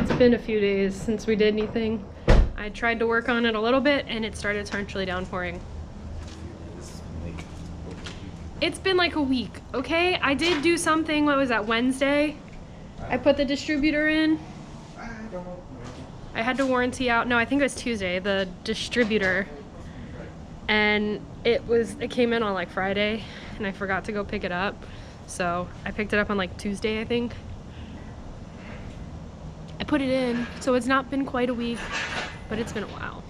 It's been a few days since we did anything. I tried to work on it a little bit and it started torrentially downpouring. It's been like a week, okay? I did do something, what was that, Wednesday? I put the distributor in. I had to warranty out, no, I think it was Tuesday, the distributor. And it came in on like Friday and I forgot to go pick it up. So I picked it up on like Tuesday, I think. I put it in, so it's not been quite a week, but it's been a while.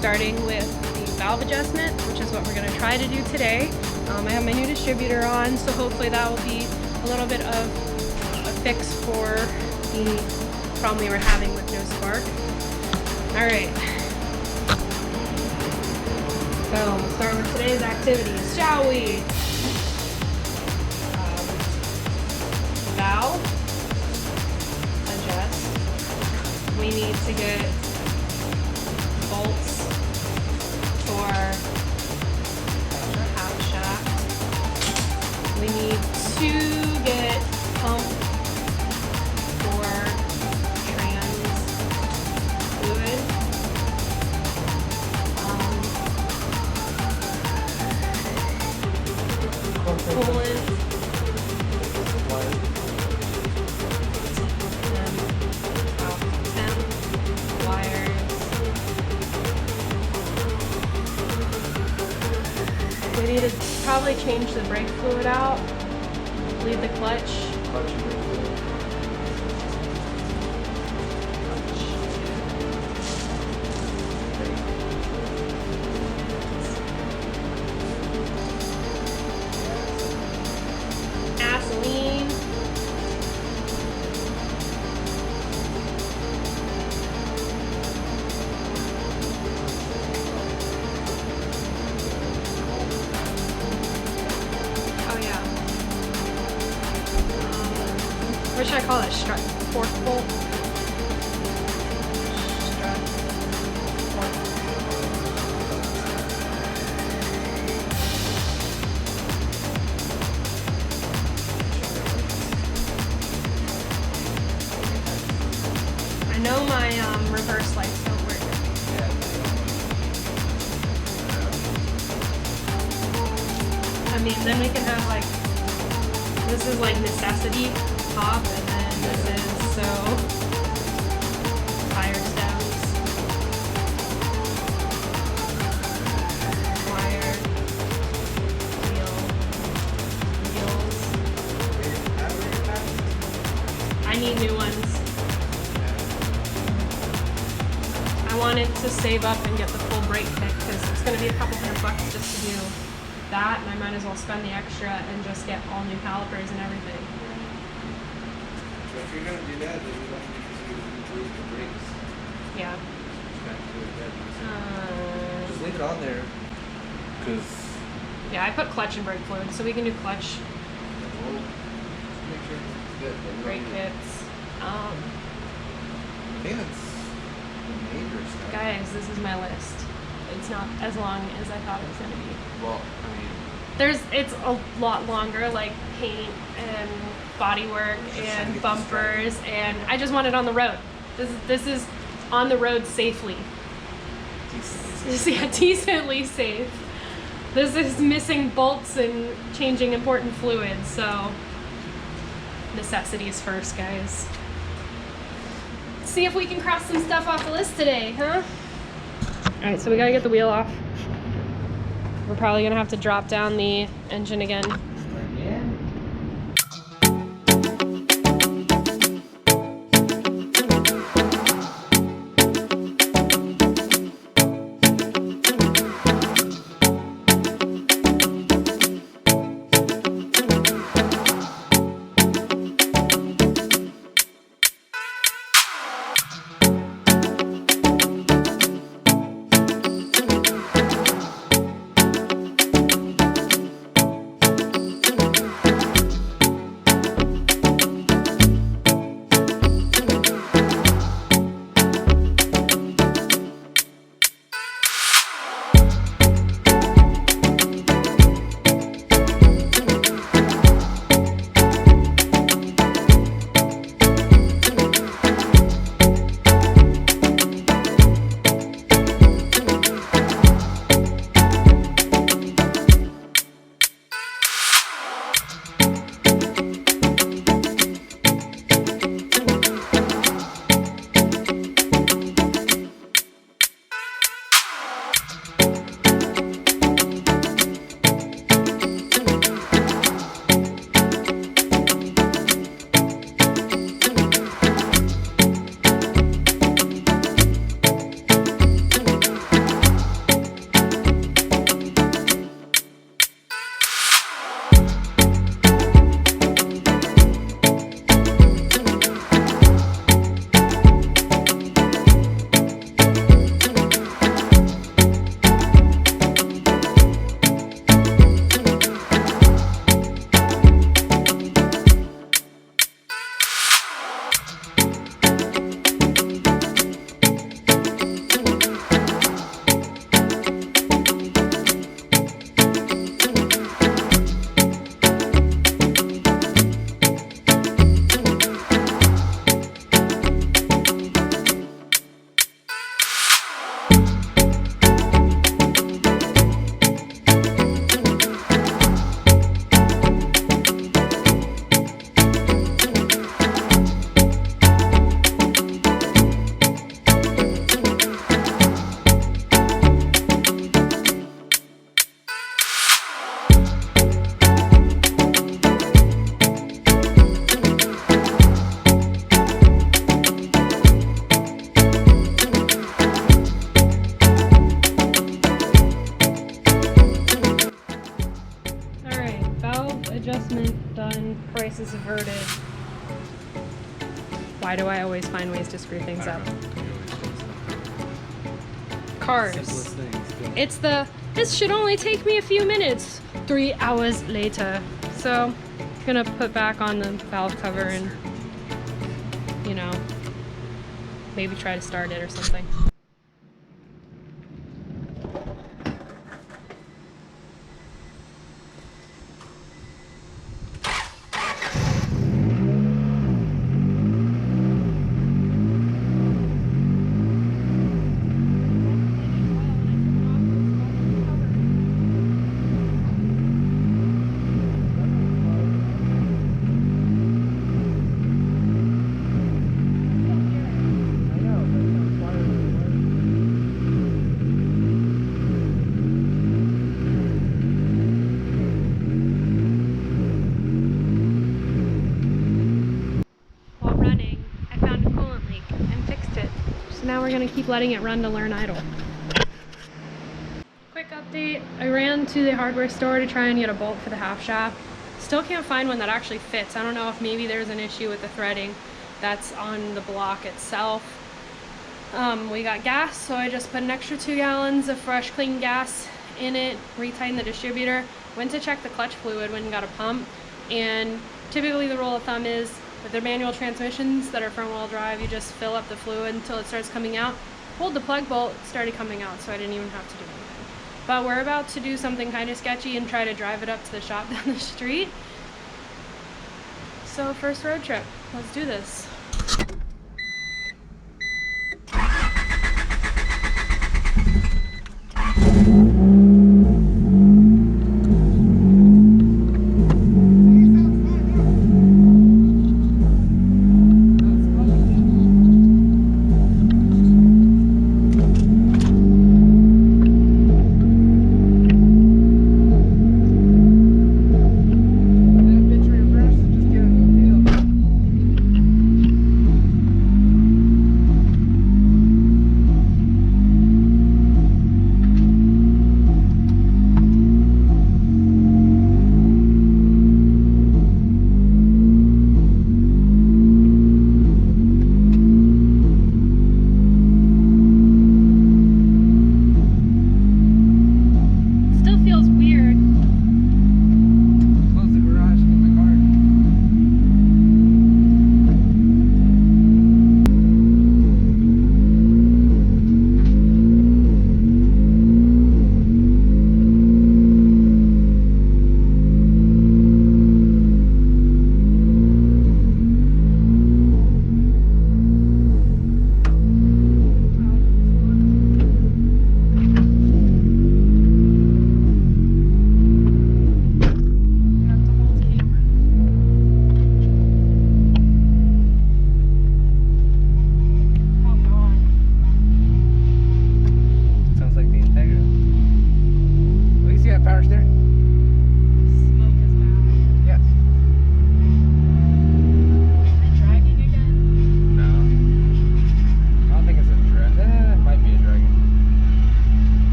Starting with the valve adjustment, which is what we're going to try to do today. I have my new distributor on, so hopefully that will be a little bit of a fix for the problem we were having with no spark. Alright, so we'll start with today's activities, shall we? Valve adjust. We need to get bolts for the half shaft. We need to get pump for trans fluid. Coolant. We need to probably change the brake fluid out, leave the clutch. Gasoline. What should I call it? Strut? Fourth bolt? Strut. Fourth. I know my reverse lights don't work. I mean, then we can have like, this is like necessity top, and then this is so tire stems, wire, wheels. I need new ones. I wanted to save up and get the full brake kit because it's going to be a couple $100 just to do that, and I might as well spend the extra and just get all new calipers and everything. So if you're gonna do that, then you don't need to include the brakes. Yeah. Just leave it on there, because. Yeah, I put clutch and brake fluid, so we can do clutch. We'll make sure it's good. Brake kits. I think that's the major stuff. Guys, this is my list. It's not as long as I thought it was gonna be. Well, I mean. It's a lot longer, like paint and bodywork and bumpers, and I just want it on the road. This is on the road safely. Yeah, decently safe. This is missing bolts and changing important fluids, so necessities first, guys. Let's see if we can cross some stuff off the list today, huh? All right, so we gotta get the wheel off. We're probably gonna have to drop down the engine again. adjustment done, prices averted. Why do I always find ways to screw things up? Cars. Simplest things. It's the, this should only take me a few minutes. 3 hours later. So, gonna put back on the valve cover and, you know, maybe try to start it or something. Now we're gonna keep letting it run to learn idle. Quick update, I ran to the hardware store to try and get a bolt for the half shaft. Still can't find one that actually fits. I don't know if maybe there's an issue with the threading that's on the block itself. We got gas, so I just put an extra 2 gallons of fresh clean gas in it, retightened the distributor, went to check the clutch fluid when you got a pump, and typically the rule of thumb is with their manual transmissions that are front wheel drive, you just fill up the fluid until it starts coming out. Pulled the plug bolt, it started coming out, so I didn't even have to do anything. But we're about to do something kind of sketchy and try to drive it up to the shop down the street. So first road trip, let's do this.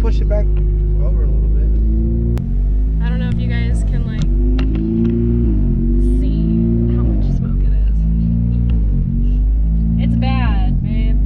push it back over a little bit. I don't know if you guys can like see how much smoke it is. It's bad, babe.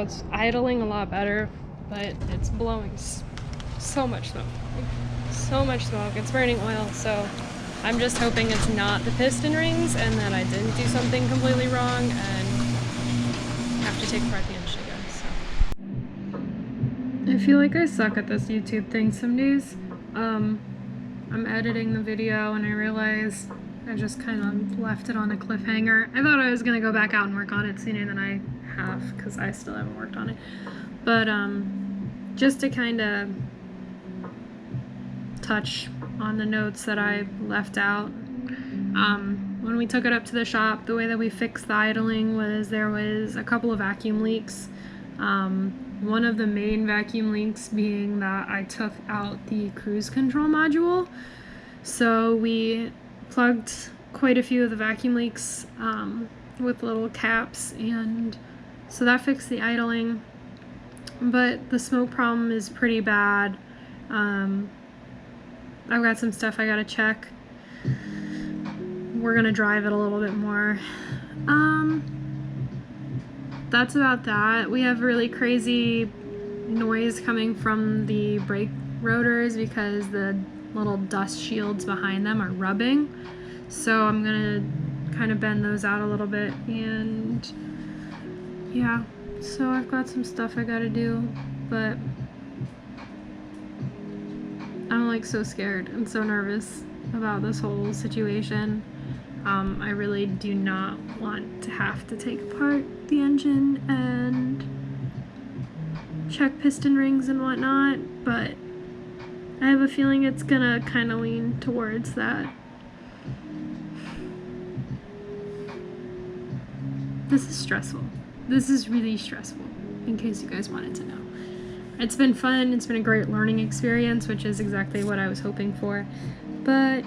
it's idling a lot better, but it's blowing so much smoke. So much smoke. It's burning oil, so I'm just hoping it's not the piston rings and that I didn't do something completely wrong and have to take apart the engine again. So I feel like I suck at this YouTube thing some days. I'm editing the video and I realize I just kind of left it on a cliffhanger. I thought I was gonna go back out and work on it sooner than I have, because I still haven't worked on it. But just to kind of touch on the notes that I left out. When we took it up to the shop, the way that we fixed the idling was there was a couple of vacuum leaks. One of the main vacuum leaks being that I took out the cruise control module. So we plugged quite a few of the vacuum leaks with little caps, and so that fixed the idling. But the smoke problem is pretty bad. I've got some stuff I gotta check. We're gonna drive it a little bit more. That's about that. We have really crazy noise coming from the brake rotors because the little dust shields behind them are rubbing. So I'm gonna kind of bend those out a little bit, and yeah, so I've got some stuff I gotta do, but I'm like so scared and so nervous about this whole situation. I really do not want to have to take apart the engine and check piston rings and whatnot, but I have a feeling it's gonna kind of lean towards that. This is stressful. This is really stressful, in case you guys wanted to know. It's been fun, it's been a great learning experience, which is exactly what I was hoping for, but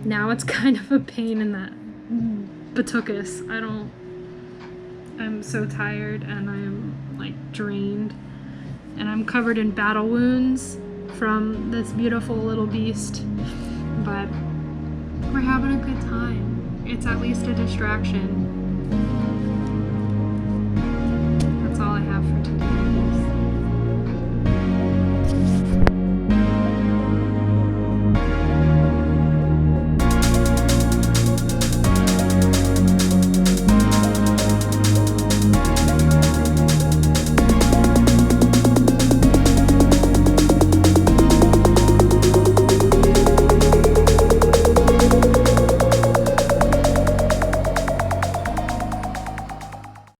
now it's kind of a pain in that buttuckus. I'm so tired and I'm like drained, and I'm covered in battle wounds from this beautiful little beast, but we're having a good time. It's at least a distraction.